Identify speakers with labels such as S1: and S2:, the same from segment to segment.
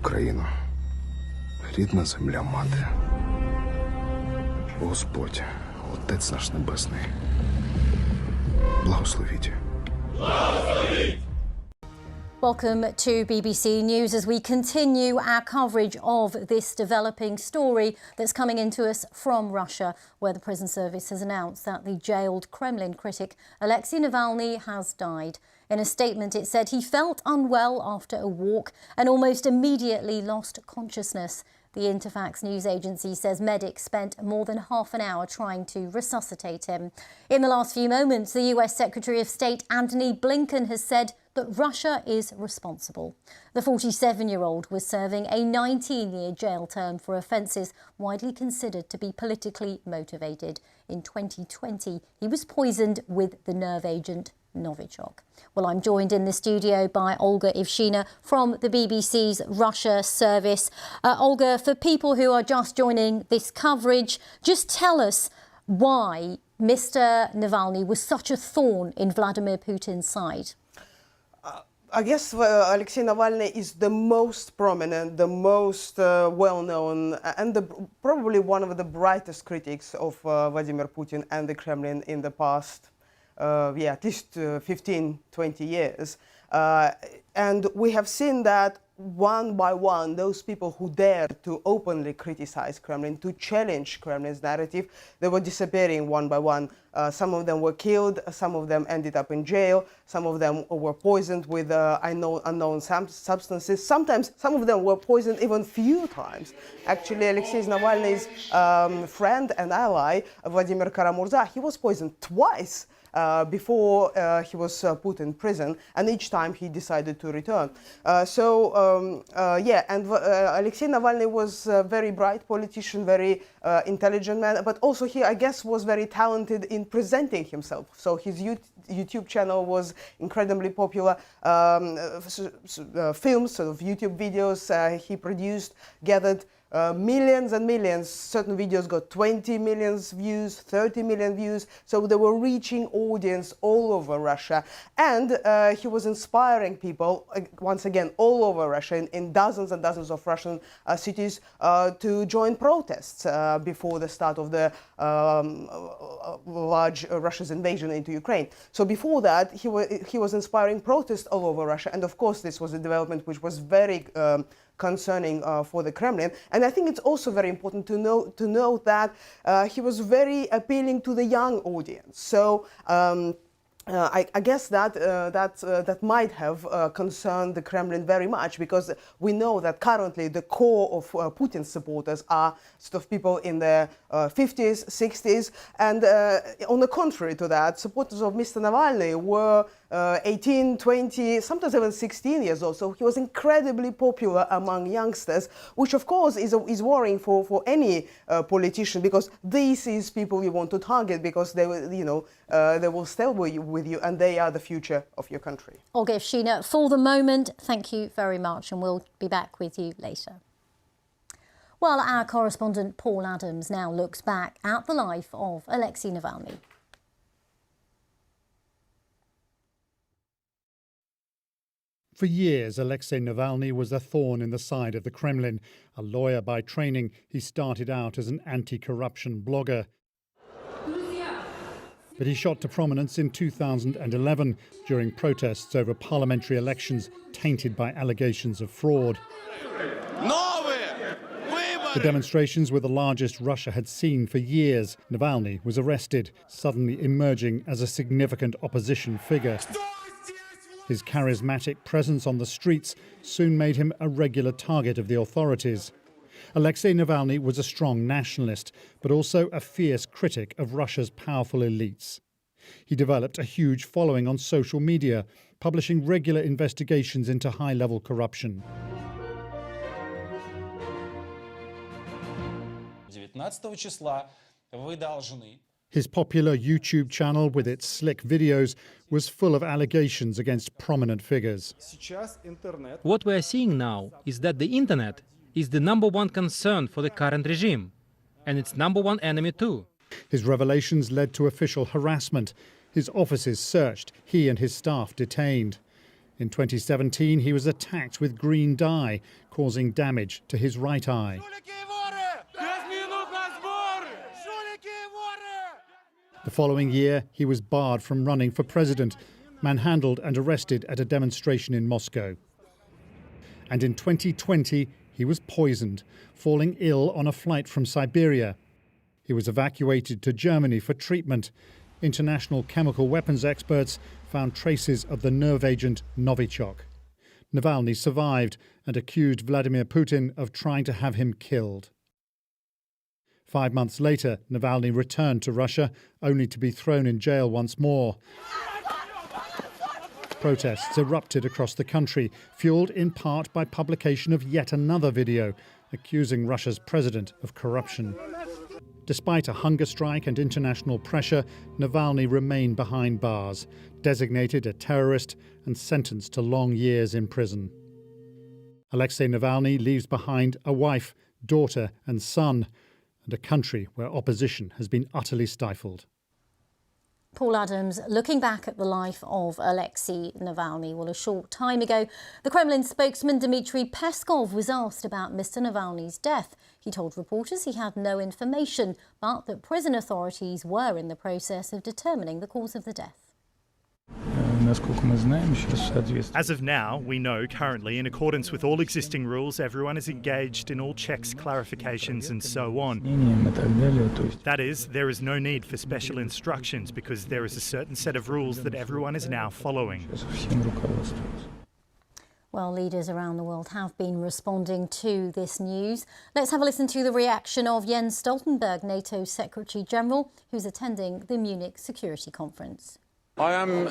S1: Україно, рідна земля мати, Господь, Отець наш Небесний, благословіть.
S2: Welcome to BBC News as we continue our coverage of this developing story that's coming into us from Russia, where the prison service has announced that the jailed Kremlin critic Alexei Navalny has died. In a statement, it said he felt unwell after a walk and almost immediately lost consciousness. The Interfax news agency says medics spent more than half an hour trying to resuscitate him. In the last few moments, the US Secretary of State Antony Blinken has said that Russia is responsible. The 47-year-old was serving a 19-year jail term for offences widely considered to be politically motivated. In 2020, he was poisoned with the nerve agent Novichok. Well, I'm joined in the studio by Olga Ivshina from the BBC's Russia service. Olga, for people who are just joining this coverage, just tell us why Mr. Navalny was such a thorn in Vladimir Putin's side.
S3: I guess Alexei Navalny is the most prominent, the most well-known, and probably one of the brightest critics of Vladimir Putin and the Kremlin in the past, at least 15, 20 years. And we have seen that one by one, those people who dared to openly criticize Kremlin, to challenge Kremlin's narrative, they were disappearing one by one. Some of them were killed, some of them ended up in jail, some of them were poisoned with unknown substances. Sometimes some of them were poisoned even few times. Actually, Alexei Navalny's friend and ally, Vladimir Kara-Murza, he was poisoned twice before he was put in prison, and each time he decided to return. Alexei Navalny was a very bright politician, very intelligent man, but also he, I guess, was very talented in presenting himself. So his YouTube channel was incredibly popular. Films, sort of YouTube videos he produced, gathered millions and millions. Certain videos got 20 million views, 30 million views. So they were reaching audience all over Russia. And he was inspiring people, once again, all over Russia, in dozens and dozens of Russian cities, to join protests before the start of the large Russia's invasion into Ukraine. So before that, he was inspiring protests all over Russia. And of course, this was a development which was very concerning for the Kremlin. And I think it's also very important to note that he was very appealing to the young audience. So I guess that might have concerned the Kremlin very much, because we know that currently the core of Putin's supporters are sort of people in their 50s, 60s, and on the contrary to that, supporters of Mr. Navalny were 18, 20, sometimes even 16 years old. So he was incredibly popular among youngsters, which of course is worrying for any politician, because this is people you want to target, because they will, they will stay with you, and they are the future of your country.
S2: Olga Ivshina, for the moment, thank you very much, and we'll be back with you later. Well, our correspondent Paul Adams now looks back at the life of Alexei Navalny.
S4: For years, Alexei Navalny was a thorn in the side of the Kremlin. A lawyer by training, he started out as an anti-corruption blogger. But he shot to prominence in 2011 during protests over parliamentary elections tainted by allegations of fraud. The demonstrations were the largest Russia had seen for years. Navalny was arrested, suddenly emerging as a significant opposition figure. His charismatic presence on the streets soon made him a regular target of the authorities. Alexei Navalny was a strong nationalist, but also a fierce critic of Russia's powerful elites. He developed a huge following on social media, publishing regular investigations into high-level corruption. His popular YouTube channel, with its slick videos, was full of allegations against prominent figures.
S5: What we are seeing now is that the internet is the #1 concern for the current regime, and its #1 enemy too.
S4: His revelations led to official harassment. His offices searched, he and his staff detained. In 2017, he was attacked with green dye, causing damage to his right eye. The following year, he was barred from running for president, manhandled and arrested at a demonstration in Moscow. And in 2020, he was poisoned, falling ill on a flight from Siberia. He was evacuated to Germany for treatment. International chemical weapons experts found traces of the nerve agent Novichok. Navalny survived and accused Vladimir Putin of trying to have him killed. 5 months later, Navalny returned to Russia, only to be thrown in jail once more. Protests erupted across the country, fuelled in part by publication of yet another video accusing Russia's president of corruption. Despite a hunger strike and international pressure, Navalny remained behind bars, designated a terrorist and sentenced to long years in prison. Alexei Navalny leaves behind a wife, daughter and son, and a country where opposition has been utterly stifled.
S2: Paul Adams, looking back at the life of Alexei Navalny. Well, a short time ago, the Kremlin spokesman Dmitry Peskov was asked about Mr. Navalny's death. He told reporters he had no information, but that prison authorities were in the process of determining the cause of the death.
S6: As of now, we know currently, in accordance with all existing rules, everyone is engaged in all checks, clarifications and so on. That is, there is no need for special instructions because there is a certain set of rules that everyone is now following.
S2: Well, leaders around the world have been responding to this news. Let's have a listen to the reaction of Jens Stoltenberg, NATO's Secretary General, who's attending the Munich Security Conference.
S7: I am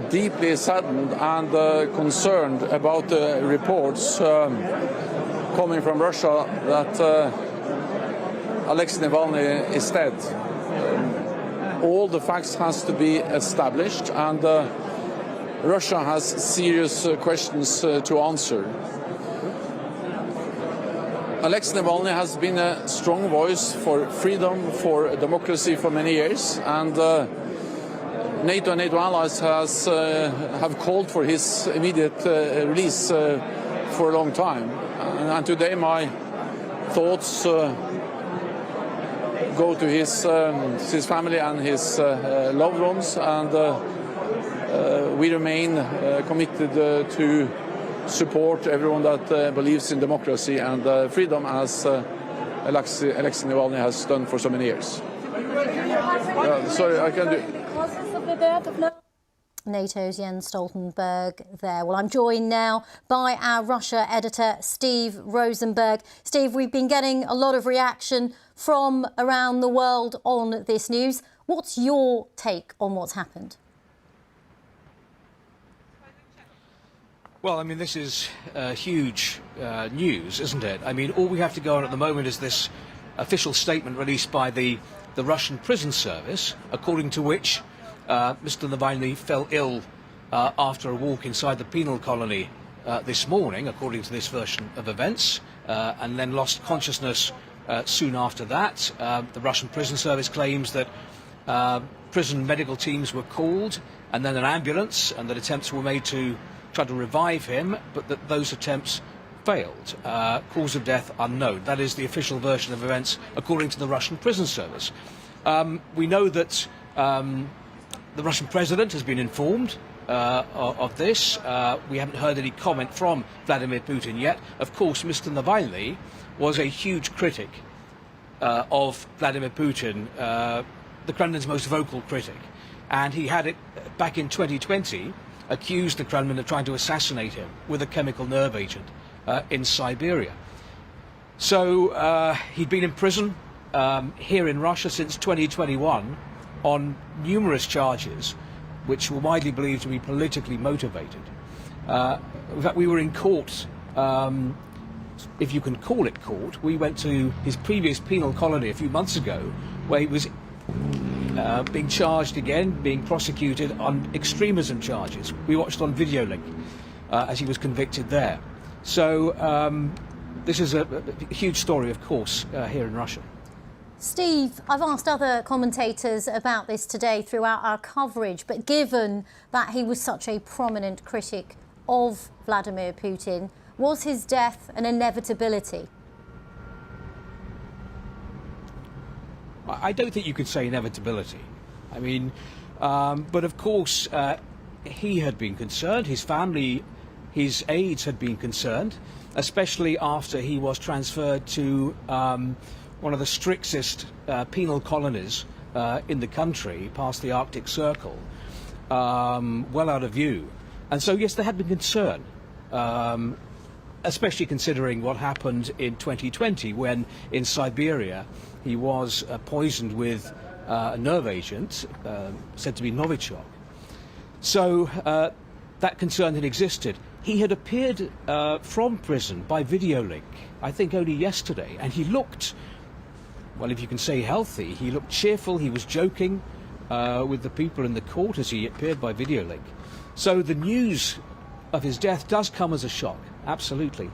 S7: deeply saddened and concerned about the reports coming from Russia that Alexei Navalny is dead. All the facts has to be established, and Russia has serious questions to answer. Alexei Navalny has been a strong voice for freedom, for democracy for many years, and NATO and NATO allies have called for his immediate release for a long time. And today my thoughts go to his family and his loved ones, and we remain committed to support everyone that believes in democracy and freedom, as Alexei Navalny has done for so many years. Sorry, I can't do...
S2: NATO's Jens Stoltenberg there. Well, I'm joined now by our Russia editor, Steve Rosenberg. Steve, we've been getting a lot of reaction from around the world on this news. What's your take on what's happened?
S8: Well, I mean, this is huge news, isn't it? I mean, all we have to go on at the moment is this official statement released by the Russian prison service, according to which Mr. Navalny fell ill after a walk inside the penal colony this morning, according to this version of events, and then lost consciousness soon after that. The Russian prison service claims that prison medical teams were called, and then an ambulance, and that attempts were made to try to revive him, but that those attempts failed. Cause of death unknown. That is the official version of events according to the Russian prison service. We know that the Russian president has been informed of this. We haven't heard any comment from Vladimir Putin yet. Of course, Mr. Navalny was a huge critic of Vladimir Putin, the Kremlin's most vocal critic. And he had it back in 2020 accused the Kremlin of trying to assassinate him with a chemical nerve agent in Siberia. So he'd been in prison here in Russia since 2021 on numerous charges which were widely believed to be politically motivated. In fact, we were in court, if you can call it court. We went to his previous penal colony a few months ago, where he was being charged again, being prosecuted on extremism charges. We watched on video link as he was convicted there. So this is a huge story, of course, here in Russia.
S2: Steve, I've asked other commentators about this today throughout our coverage, but given that he was such a prominent critic of Vladimir Putin, was his death an inevitability?
S8: I don't think you could say inevitability. I mean, but of course, he had been concerned, his family, his aides had been concerned, especially after he was transferred to one of the strictest penal colonies in the country, past the Arctic Circle, well out of view. And so, yes, there had been concern, especially considering what happened in 2020 when in Siberia he was poisoned with a nerve agent said to be Novichok. So that concern had existed. He had appeared from prison by video link, I think only yesterday, and he looked, well, if you can say healthy, he looked cheerful, he was joking with the people in the court as he appeared by video link. So the news of his death does come as a shock, absolutely.